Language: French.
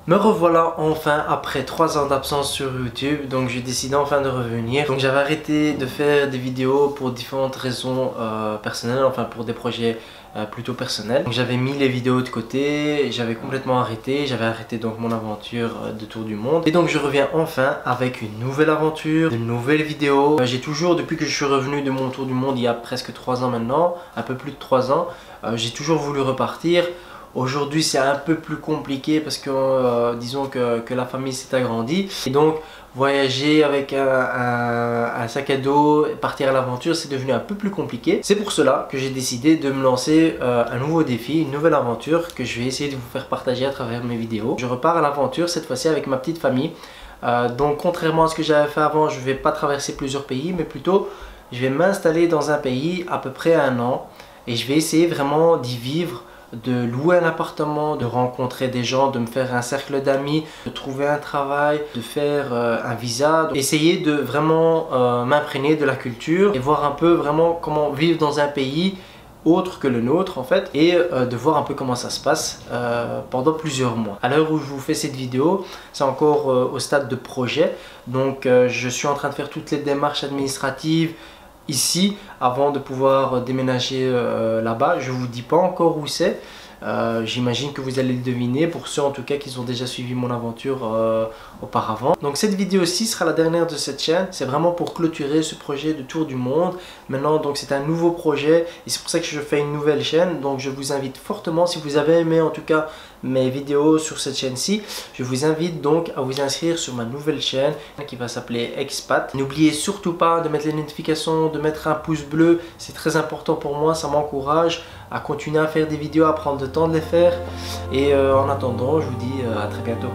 Me revoilà enfin après 3 ans d'absence sur YouTube, donc j'ai décidé enfin de revenir. Donc j'avais arrêté de faire des vidéos pour différentes raisons personnelles, enfin pour des projets plutôt personnels. Donc j'avais mis les vidéos de côté, j'avais complètement arrêté, j'avais arrêté donc mon aventure de tour du monde. Et donc je reviens enfin avec une nouvelle aventure, de nouvelles vidéos. J'ai toujours, depuis que je suis revenu de mon tour du monde il y a presque 3 ans maintenant, un peu plus de 3 ans, j'ai toujours voulu repartir. Aujourd'hui c'est un peu plus compliqué parce que disons que la famille s'est agrandie et donc voyager avec un sac à dos, partir à l'aventure, c'est devenu un peu plus compliqué. C'est pour cela que j'ai décidé de me lancer un nouveau défi, une nouvelle aventure que je vais essayer de vous faire partager à travers mes vidéos. Je repars à l'aventure cette fois-ci avec ma petite famille. Donc contrairement à ce que j'avais fait avant, je ne vais pas traverser plusieurs pays mais plutôt je vais m'installer dans un pays à peu près 1 an et je vais essayer vraiment d'y vivre, de louer un appartement, de rencontrer des gens, de me faire un cercle d'amis, de trouver un travail, de faire un visa, essayer de vraiment m'imprégner de la culture et voir un peu vraiment comment vivre dans un pays autre que le nôtre en fait et de voir un peu comment ça se passe pendant plusieurs mois. À l'heure où je vous fais cette vidéo, c'est encore au stade de projet, donc je suis en train de faire toutes les démarches administratives ici avant de pouvoir déménager là-bas. Je vous dis pas encore où c'est, j'imagine que vous allez le deviner pour ceux en tout cas qui ont déjà suivi mon aventure auparavant. Donc cette vidéo-ci sera la dernière de cette chaîne, c'est vraiment pour clôturer ce projet de tour du monde. Maintenant donc c'est un nouveau projet et c'est pour ça que je fais une nouvelle chaîne, donc je vous invite fortement, si vous avez aimé en tout cas mes vidéos sur cette chaîne-ci, je vous invite donc à vous inscrire sur ma nouvelle chaîne qui va s'appeler Expat. N'oubliez surtout pas de mettre les notifications, de mettre un pouce bleu, c'est très important pour moi, ça m'encourage à continuer à faire des vidéos, à prendre le temps de les faire. Et en attendant, je vous dis à très bientôt.